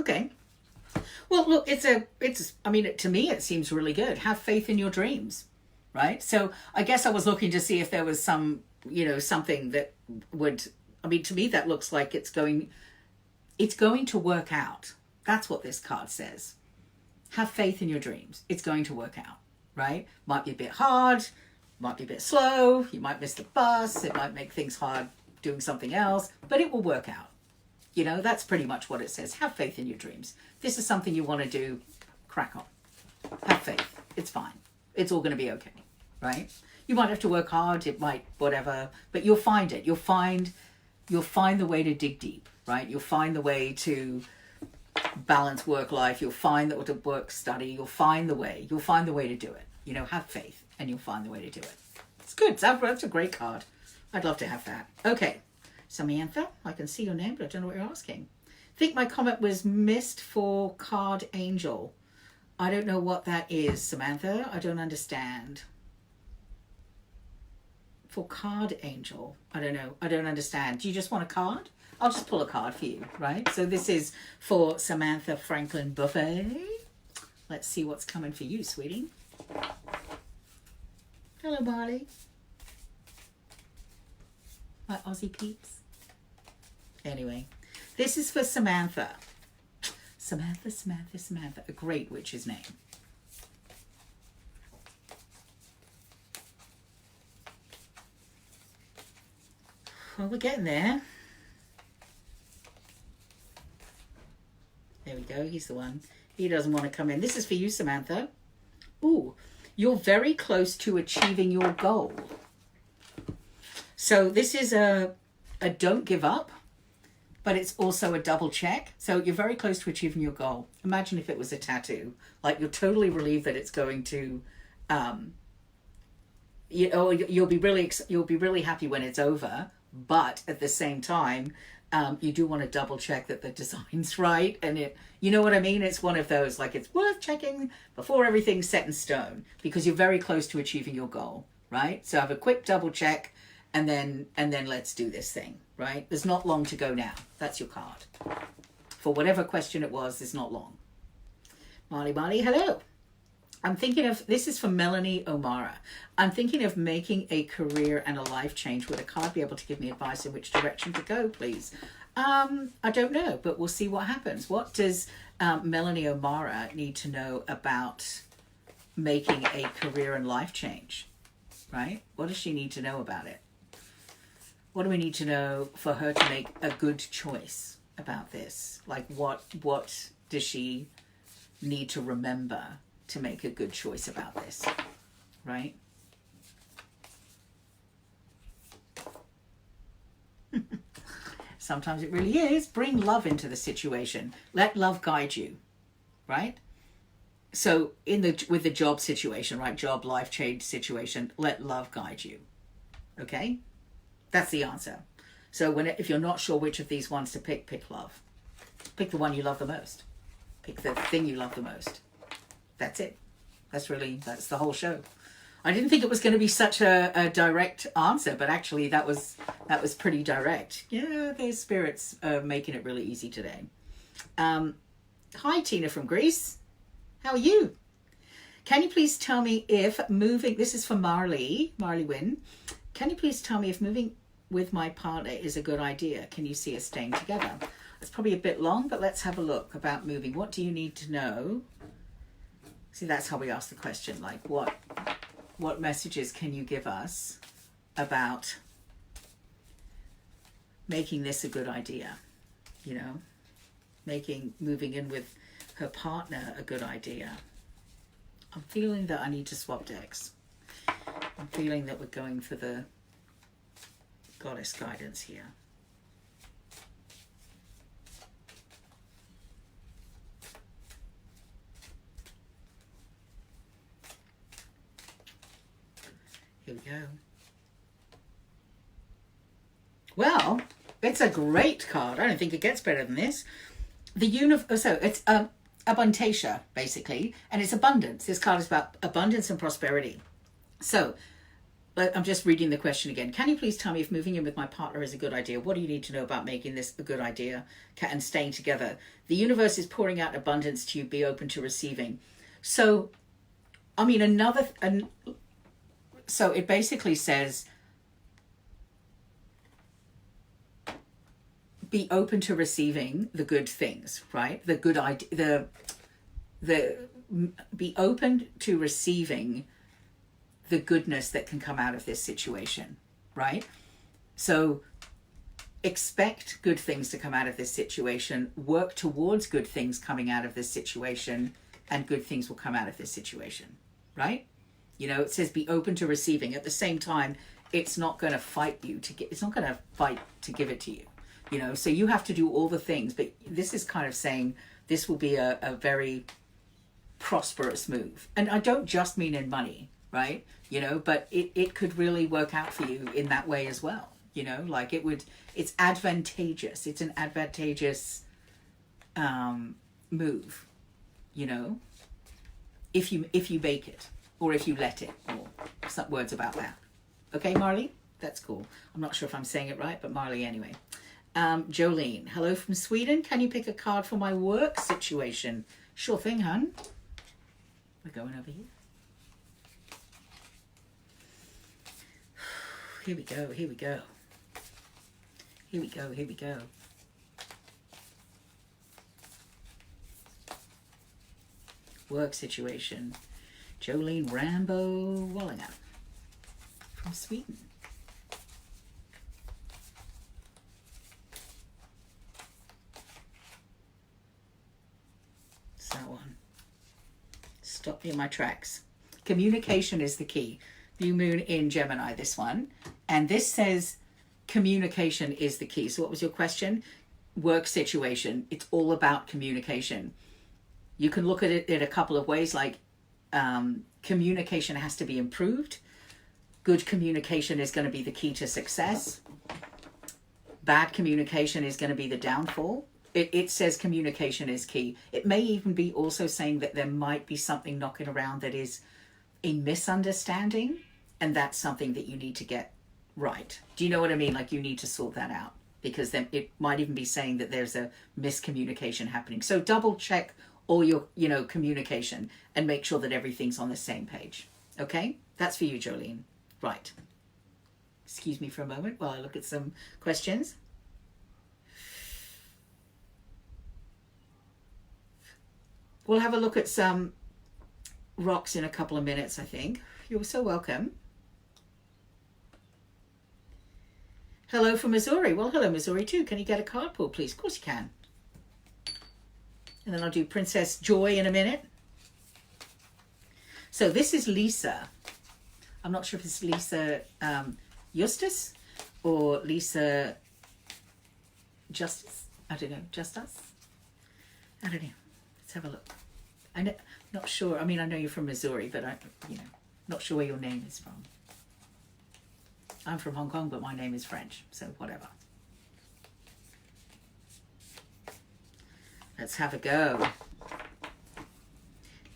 Speaker 1: Okay. Well, look, I mean, to me, it seems really good. Have faith in your dreams, right? So I guess I was looking to see if there was some, you know, something that would, I mean, to me, that looks like it's going to work out. That's what this card says. Have faith in your dreams. It's going to work out, right? Might be a bit hard, might be a bit slow. You might miss the bus. It might make things hard doing something else, but it will work out. You know, that's pretty much what it says. Have faith in your dreams. This is something you want to do, crack on. Have faith. It's fine. It's all going to be okay, right? You might have to work hard. It might, whatever, but you'll find it. You'll find the way to dig deep, right? You'll find the way to balance work life. You'll find that to work study. You'll find the way. You'll find the way to do it. You know, have faith and you'll find the way to do it. It's good. That's a great card. I'd love to have that. Okay. Samantha, I can see your name, but I don't know what you're asking. I think my comment was missed for card angel. I don't know what that is, Samantha. I don't understand. For card angel, I don't know. I don't understand. Do you just want a card? I'll just pull a card for you, right? So this is for Samantha Franklin Buffet. Let's see what's coming for you, sweetie. Hello, Marley. My Aussie peeps. Anyway, this is for Samantha. Samantha. A great witch's name. Well, we're getting there. There we go. He's the one. He doesn't want to come in. This is for you, Samantha. Ooh, You're very close to achieving your goal. So this is a don't give up, but it's also a double check. So you're very close to achieving your goal. Imagine if it was a tattoo. Like, you're totally relieved that it's going to, you'll be really happy when it's over. But at the same time, you do want to double check that the design's right. And you know what I mean? It's one of those, like, it's worth checking before everything's set in stone, because you're very close to achieving your goal, right? So have a quick double check, and then let's do this thing, right? There's not long to go now. That's your card. For whatever question it was, there's not long. Marley, hello. I'm thinking of, this is from Melanie O'Mara. I'm thinking of making a career and a life change. Would a card be able to give me advice in which direction to go, please? I don't know, but we'll see what happens. What does Melanie O'Mara need to know about making a career and life change, right? What does she need to know about it? What do we need to know for her to make a good choice about this? Like, what does she need to remember to make a good choice about this, right? Sometimes it really is. Bring love into the situation. Let love guide you, right? So with the job situation, right? Job, life change situation, let love guide you. Okay? That's the answer. So if you're not sure which of these ones to pick love. Pick the one you love the most. Pick the thing you love the most. That's it. That's the whole show. I didn't think it was going to be such a direct answer, but actually that was pretty direct. Yeah, there's spirits making it really easy today. Hi, Tina from Greece. How are you? Can you please tell me if moving, this is for Marley Wynn. Can you please tell me if moving with my partner is a good idea? Can you see us staying together? It's probably a bit long, but let's have a look about moving. What do you need to know? See, that's how we ask the question, like what messages can you give us about making this a good idea? You know, moving in with her partner a good idea. I'm feeling that I need to swap decks. I'm feeling that we're going for the goddess guidance here. Here we go. Well, it's a great card. I don't think it gets better than this. So it's abundatia, basically, and it's abundance. This card is about abundance and prosperity. So I'm just reading the question again. Can you please tell me if moving in with my partner is a good idea? What do you need to know about making this a good idea and staying together? The universe is pouring out abundance to you. Be open to receiving. So, I mean, so it basically says, be open to receiving the good things, right? The good idea, be open to receiving the goodness that can come out of this situation, right? So expect good things to come out of this situation, work towards good things coming out of this situation, and good things will come out of this situation, right? You know, it says be open to receiving. At the same time, it's not going to fight you it's not going to fight to give it to you, you know? So you have to do all the things, but this is kind of saying this will be a very prosperous move. And I don't just mean in money, right? You know, but it could really work out for you in that way as well. You know, like it's advantageous. It's an advantageous move, you know, if you make it, or if you let it, or some words about that. Okay, Marley? That's cool. I'm not sure if I'm saying it right, but Marley anyway. Jolene, hello from Sweden. Can you pick a card for my work situation? Sure thing, hun. We're going over here. Here we go, here we go. Here we go, here we go. Work situation. Jolene Rambo Wallinger from Sweden. It's that one. Stop me in my tracks. Communication is the key. New moon in Gemini, this one. And this says communication is the key. So what was your question? Work situation. It's all about communication. You can look at it in a couple of ways, like communication has to be improved. Good communication is going to be the key to success. Bad communication is going to be the downfall. It says communication is key. It may even be also saying that there might be something knocking around that is a misunderstanding, and that's something that you need to get right. Do you know what I mean? Like, you need to sort that out, because then it might even be saying that there's a miscommunication happening. So double check all your, communication and make sure that everything's on the same page. Okay? That's for you, Jolene. Right. Excuse me for a moment while I look at some questions. We'll have a look at some rocks in a couple of minutes, I think. You're so welcome. Hello from Missouri. Well, hello, Missouri, too. Can you get a card pull, please? Of course you can. And then I'll do Princess Joy in a minute. So this is Lisa. I'm not sure if it's Lisa Justice or Lisa Justice. I don't know. Justice? I don't know. Let's have a look. I'm not sure. I mean, I know you're from Missouri, but not sure where your name is from. I'm from Hong Kong, but my name is French, so whatever. Let's have a go.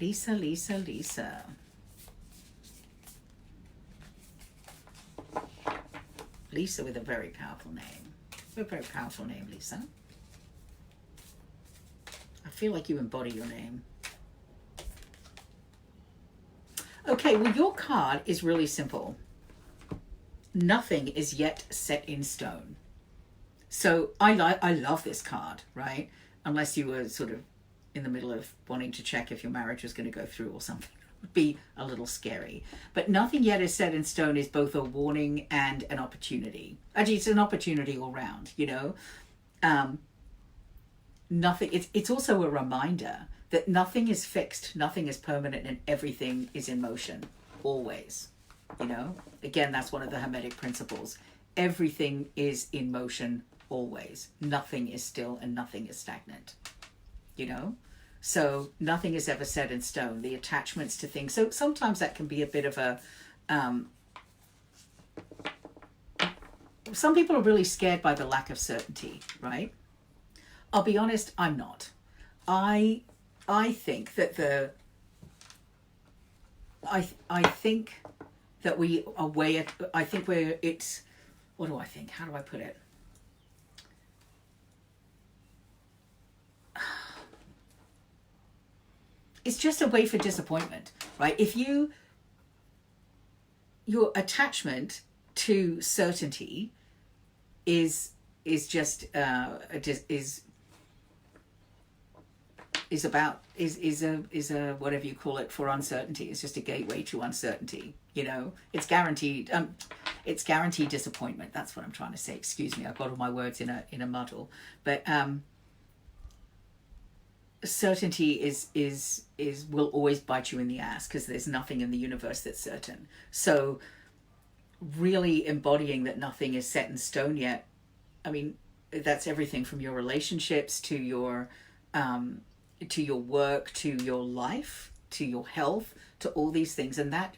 Speaker 1: Lisa, Lisa, Lisa. Lisa with a very powerful name. A very powerful name, Lisa. I feel like you embody your name. Okay, well, your card is really simple. Nothing is yet set in stone. So I love this card, right? Unless you were sort of in the middle of wanting to check if your marriage was going to go through or something. It would be a little scary. But nothing yet is set in stone is both a warning and an opportunity. Actually, it's an opportunity all round, Nothing. It's also a reminder that nothing is fixed, nothing is permanent, and everything is in motion, always. Again, that's one of the Hermetic principles. Everything is in motion, always. Nothing is still and nothing is stagnant. So nothing is ever set in stone. The attachments to things. So sometimes that can be a bit of a. Some people are really scared by the lack of certainty, right? I'll be honest, I'm not. I think that I think that we are I think it's, what do I think? How do I put it? It's just a way for disappointment, right? If your attachment to certainty is just a whatever you call it, for uncertainty. It's just a gateway to uncertainty. It's guaranteed. It's guaranteed disappointment. That's what I'm trying to say. Excuse me, I've got all my words in a muddle. But certainty is will always bite you in the ass, because there's nothing in the universe that's certain. So really embodying that nothing is set in stone yet. I mean, that's everything from your relationships to your work, to your life, to your health, to all these things. And that,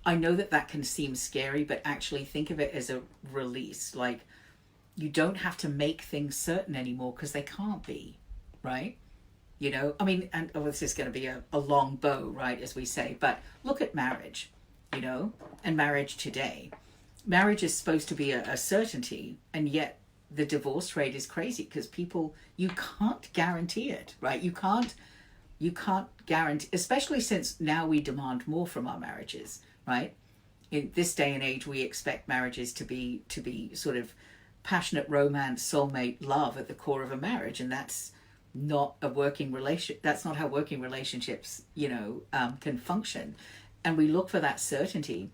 Speaker 1: I know that can seem scary, but actually think of it as a release. Like, you don't have to make things certain anymore, because they can't be, right? I mean, and this is going to be a long bow, right, as we say, but look at marriage, and marriage today. Marriage is supposed to be a certainty, and yet the divorce rate is crazy, because you can't guarantee it, right? You can't guarantee, especially since now we demand more from our marriages, right? In this day and age, we expect marriages to be sort of passionate romance, soulmate love at the core of a marriage, and that's not a working relation. That's not how working relationships, can function. And we look for that certainty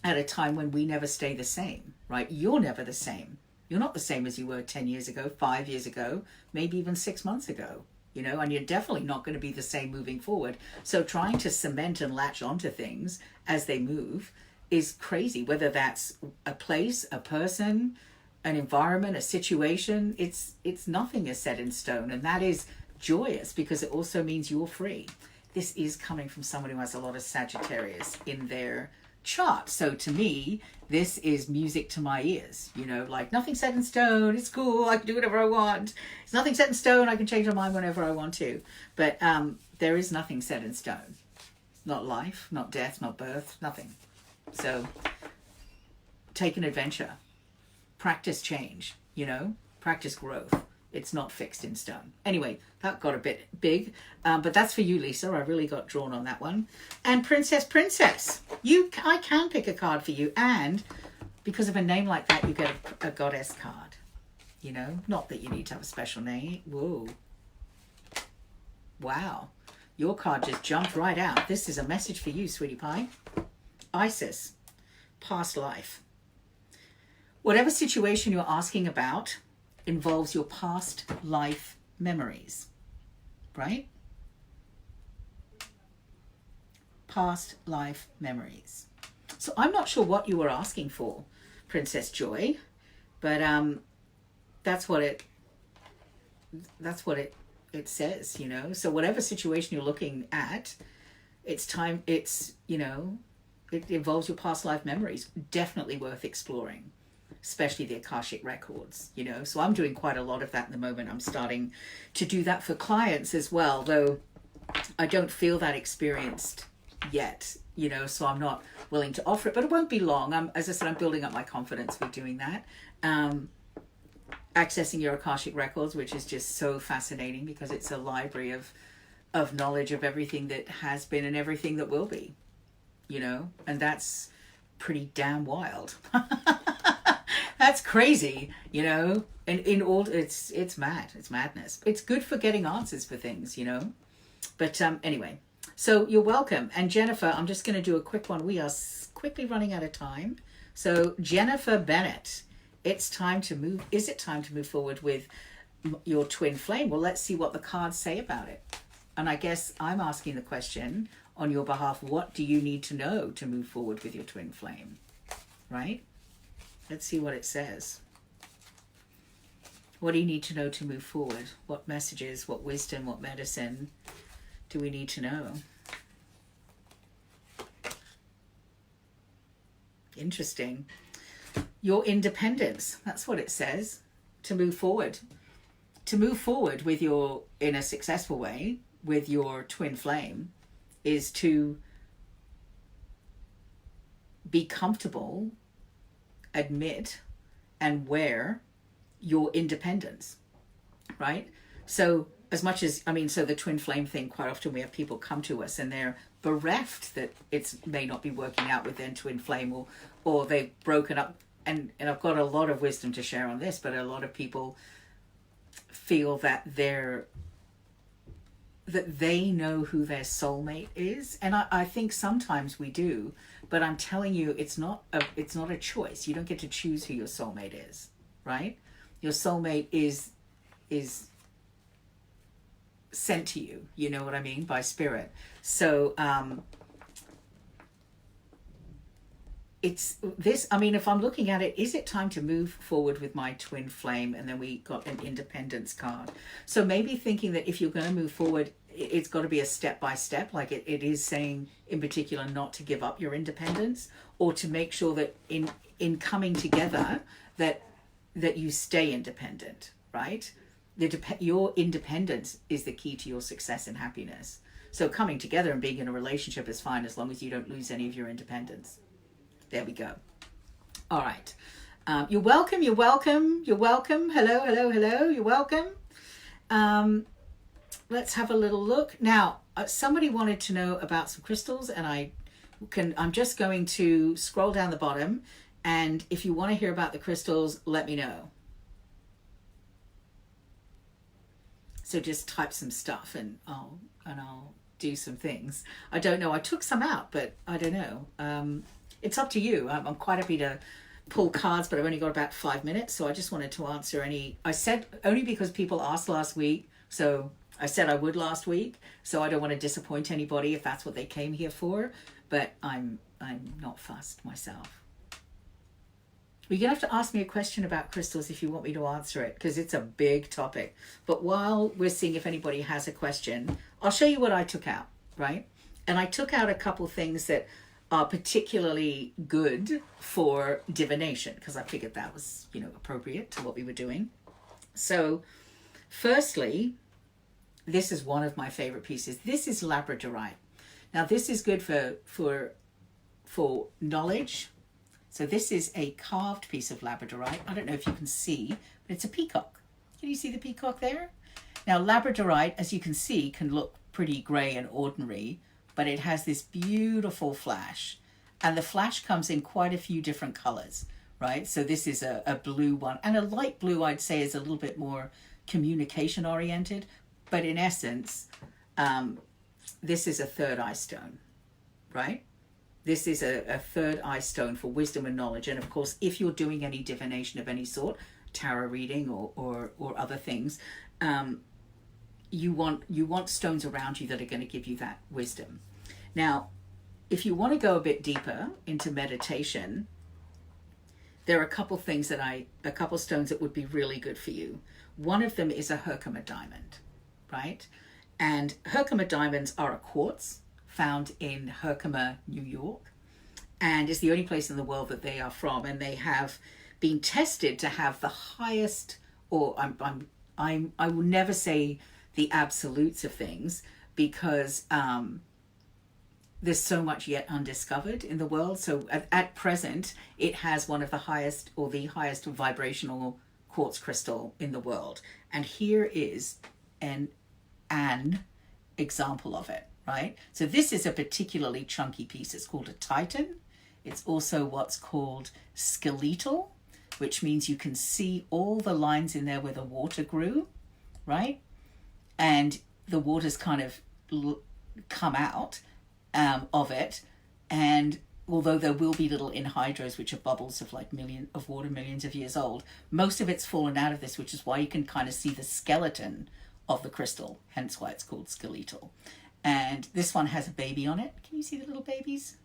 Speaker 1: at a time when we never stay the same, right? You're never the same. You're not the same as you were 10 years ago, 5 years ago, maybe even 6 months ago, you know, and you're definitely not going to be the same moving forward. So trying to cement and latch onto things as they move is crazy, whether that's a place, a person, an environment, a situation. It's nothing is set in stone, and that is joyous because it also means you're free. This is coming from someone who has a lot of Sagittarius in their chart. So to me, this is music to my ears, you know, like nothing set in stone. It's cool. I can do whatever I want. It's nothing set in stone. I can change my mind whenever I want to. But there is nothing set in stone. Not life, not death, not birth, nothing. So take an adventure. Practice change, you know, practice growth. It's not fixed in stone. Anyway, that got a bit big, but that's for you, Lisa. I really got drawn on that one. And Princess, I can pick a card for you, and because of a name like that, you get a goddess card. You know, not that you need to have a special name. Whoa. Wow. Your card just jumped right out. This is a message for you, sweetie pie. Isis, past life. Whatever situation you're asking about involves your past life memories, right? Past life memories. So I'm not sure what you were asking for, Princess Joy, but that's what it says, you know. So whatever situation you're looking at, you know, it involves your past life memories. Definitely worth exploring, especially the Akashic records, you know. So I'm doing quite a lot of that at the moment. I'm starting to do that for clients as well, though I don't feel that experienced yet, you know, so I'm not willing to offer it, but it won't be long. As I said, I'm building up my confidence with doing that. Accessing your Akashic records, which is just so fascinating because it's a library of knowledge of everything that has been and everything that will be, you know, and that's pretty damn wild. That's crazy, you know, and it's mad. It's madness. It's good for getting answers for things, you know. But anyway, so you're welcome. And Jennifer, I'm just going to do a quick one. We are quickly running out of time. So Jennifer Bennett, it's time to move. Is it time to move forward with your twin flame? Well, let's see what the cards say about it. And I guess I'm asking the question on your behalf. What do you need to know to move forward with your twin flame? Right? Let's see what it says. What do you need to know to move forward? What messages, what wisdom, what medicine do we need to know? Interesting. Your independence. That's what it says. To move forward. To move forward with your, in a successful way, with your twin flame, is to be comfortable, admit and wear your independence, right? So as much as, I mean, so the twin flame thing, quite often we have people come to us and they're bereft that it may not be working out with their twin flame, or they've broken up. And I've got a lot of wisdom to share on this, but a lot of people feel that they know who their soulmate is. And I think sometimes we do, but I'm telling you, it's not a choice. You don't get to choose who your soulmate is, right? Your soulmate is sent to you, you know what I mean, by spirit. So it's this, I mean, if I'm looking at it, is it time to move forward with my twin flame? And then we got an independence card. So maybe thinking that if you're going to move forward, it's got to be a step by step, like it is saying in particular not to give up your independence, or to make sure that in coming together that you stay independent, right? Your independence is the key to your success and happiness. So coming together and being in a relationship is fine as long as you don't lose any of your independence. There we go. All right. You're welcome. You're welcome. You're welcome. Hello, hello, hello. You're welcome. Let's have a little look. Now, somebody wanted to know about some crystals, and I'm just going to scroll down the bottom, and if you want to hear about the crystals, let me know. So just type some stuff and I'll do some things. I don't know. I took some out, but I don't know. It's up to you. I'm quite happy to pull cards, but I've only got about 5 minutes, so I just wanted to answer any. I said only because people asked last week, so I said I would last week, so I don't want to disappoint anybody if that's what they came here for, but I'm not fussed myself. You're going to have to ask me a question about crystals if you want me to answer it, because it's a big topic. But while we're seeing if anybody has a question, I'll show you what I took out, right? And I took out a couple things that are particularly good for divination, because I figured that was, appropriate to what we were doing. So, firstly, this is one of my favorite pieces. This is labradorite. Now, this is good for knowledge. So this is a carved piece of labradorite. I don't know if you can see, but it's a peacock. Can you see the peacock there? Now, labradorite, as you can see, can look pretty grey and ordinary, but it has this beautiful flash. And the flash comes in quite a few different colours, right? So this is a blue one. And a light blue, I'd say, is a little bit more communication oriented. But in essence, this is a third eye stone, right? This is a third eye stone for wisdom and knowledge. And of course, if you're doing any divination of any sort, tarot reading or other things, you want stones around you that are going to give you that wisdom. Now, if you want to go a bit deeper into meditation, there are a couple stones that would be really good for you. One of them is a Herkimer diamond, right? And Herkimer diamonds are a quartz found in Herkimer, New York, and is the only place in the world that they are from. And they have been tested to have the highest, or I will never say the absolutes of things, because there's so much yet undiscovered in the world. So at present, it has one of the highest, or the highest vibrational quartz crystal in the world. And here is an example of it, right? So this is a particularly chunky piece. It's called a titan. It's also what's called skeletal, which means you can see all the lines in there where the water grew, right? And the water's kind of come out of it. And although there will be little anhydros, which are bubbles of of water millions of years old, most of it's fallen out of this, which is why you can kind of see the skeleton of the crystal, hence why it's called skeletal. And this one has a baby on it. Can you see the little babies?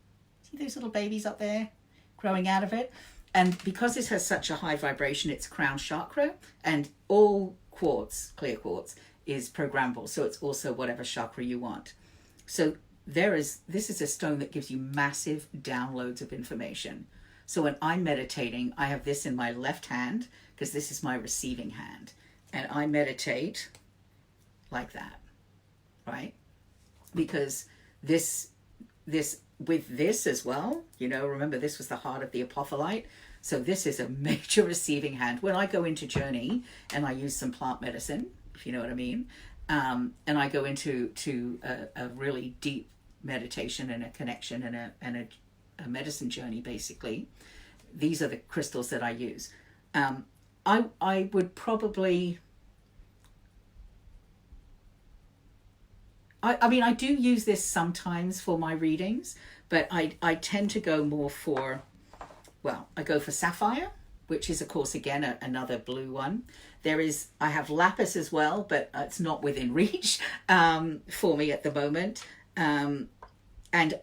Speaker 1: See those little babies up there growing out of it? And because this has such a high vibration, it's crown chakra, and all quartz, clear quartz, is programmable. So it's also whatever chakra you want. So this is a stone that gives you massive downloads of information. So when I'm meditating, I have this in my left hand, because this is my receiving hand. And I meditate like that, right? Because this with this as well, remember this was the heart of the apophyllite. So this is a major receiving hand. When I go into journey and I use some plant medicine, if you know what I mean, and I go into a really deep meditation and a connection and a medicine journey, basically, these are the crystals that I use. I would probably, I do use this sometimes for my readings, but I tend to go more for, I go for sapphire, which is, of course, again, another blue one. I have lapis as well, but it's not within reach for me at the moment. And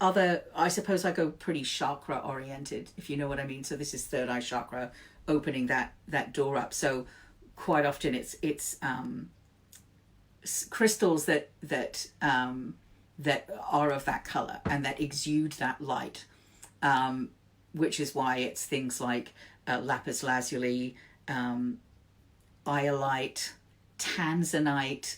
Speaker 1: I suppose I go pretty chakra oriented, if you know what I mean. So this is third eye chakra, opening that door up. So quite often it's crystals that are of that color and that exude that light, which is why it's things like lapis lazuli, iolite, tanzanite.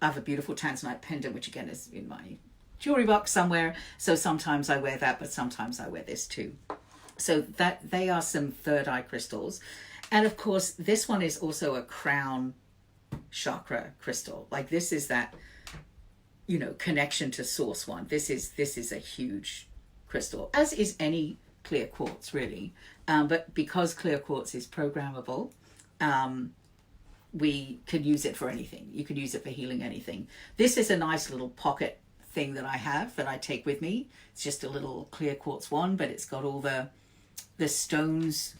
Speaker 1: I have a beautiful tanzanite pendant, which again is in my jewelry box somewhere. So sometimes I wear that, but sometimes I wear this too. So that they are some third eye crystals. And of course, this one is also a crown chakra crystal. Like this is that, connection to source one. This is a huge crystal, as is any clear quartz really. But because clear quartz is programmable, we can use it for anything. You can use it for healing anything. This is a nice little pocket thing that I have that I take with me. It's just a little clear quartz one, but it's got all the stones,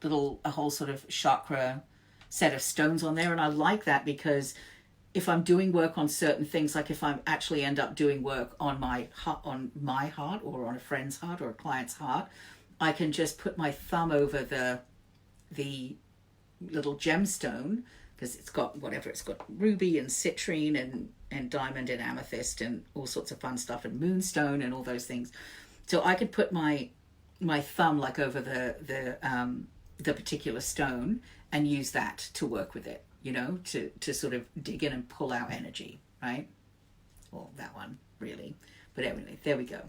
Speaker 1: a whole sort of chakra set of stones on there. And I like that because if I'm doing work on certain things, like if I actually end up doing work on my heart or on a friend's heart or a client's heart, I can just put my thumb over the little gemstone, because it's got whatever, it's got ruby and citrine and diamond and amethyst and all sorts of fun stuff, and moonstone and all those things. So I could put my thumb like over the particular stone and use that to work with it, you know, to sort of dig in and pull out energy, right? Well, that one really, but anyway, there we go.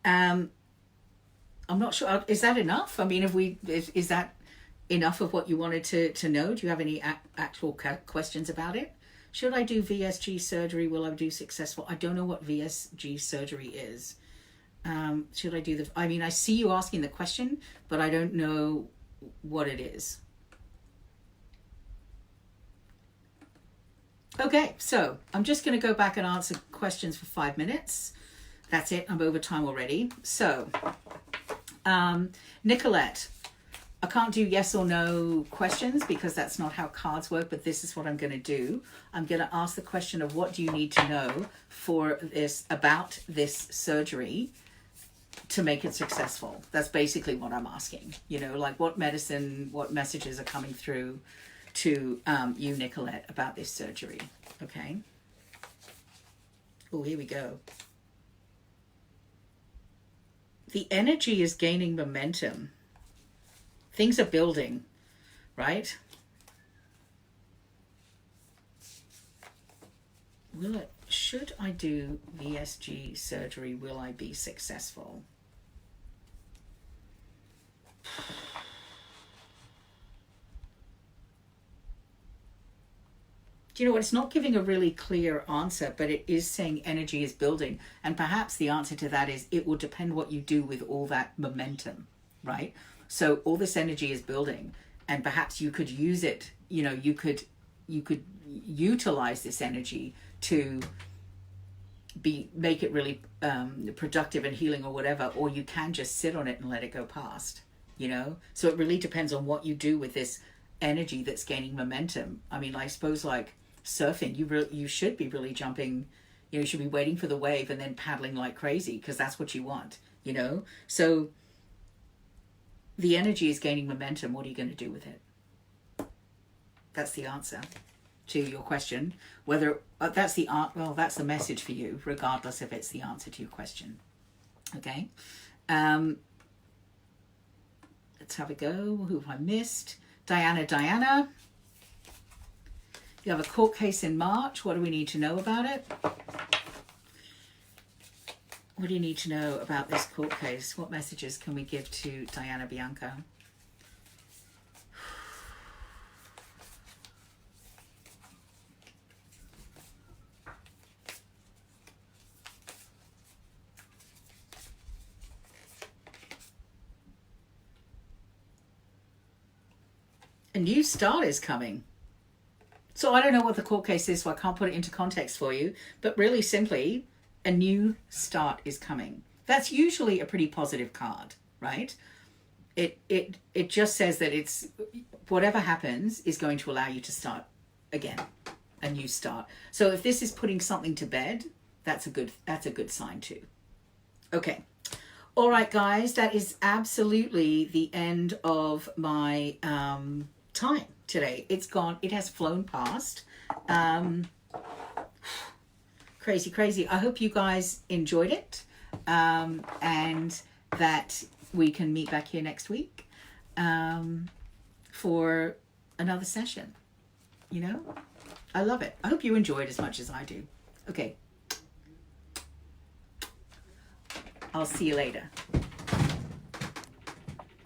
Speaker 1: I'm not sure, is that enough? I mean, is that enough of what you wanted to know? Do you have any actual questions about it? Should I do VSG surgery? Will I do successful? I don't know what VSG surgery is. Should I do I mean, I see you asking the question, but I don't know what it is. Okay, so I'm just going to go back and answer questions for 5 minutes. That's it. I'm over time already. So, Nicolette, I can't do yes or no questions because that's not how cards work, but this is what I'm going to do. I'm going to ask the question of what do you need to know about this surgery to make it successful. That's basically what I'm asking. You know, like what messages are coming through to you, Nicolette, about this surgery. Okay. Oh, here we go. The energy is gaining momentum. Things are building, right? Should I do VSG surgery? Will I be successful? Do you know what? It's not giving a really clear answer, but it is saying energy is building. And perhaps the answer to that is it will depend what you do with all that momentum, right? So all this energy is building, and perhaps you could use it, you know, you could utilize this energy to make it really productive and healing or whatever, or you can just sit on it and let it go past, you know? So it really depends on what you do with this energy that's gaining momentum. I mean, I suppose like surfing, you should be really jumping, you know, you should be waiting for the wave and then paddling like crazy because that's what you want, you know? So the energy is gaining momentum. What are you going to do with it? That's the answer to your question. Whether that's the message for you, regardless if it's the answer to your question. Okay. Let's have a go. Who have I missed? Diana. You have a court case in March. What do we need to know about it? What do you need to know about this court case? What messages can we give to Diana Bianca? A new start is coming. So I don't know what the court case is, so I can't put it into context for you. But really simply, a new start is coming. That's usually a pretty positive card, right? It just says that it's whatever happens is going to allow you to start again, a new start. So if this is putting something to bed, that's a good sign too. Okay. All right, guys, that is absolutely the end of my time today. It's gone. It has flown past. Crazy. I hope you guys enjoyed it, and that we can meet back here next week for another session. You know, I love it. I hope you enjoyed as much as I do. Okay. I'll see you later.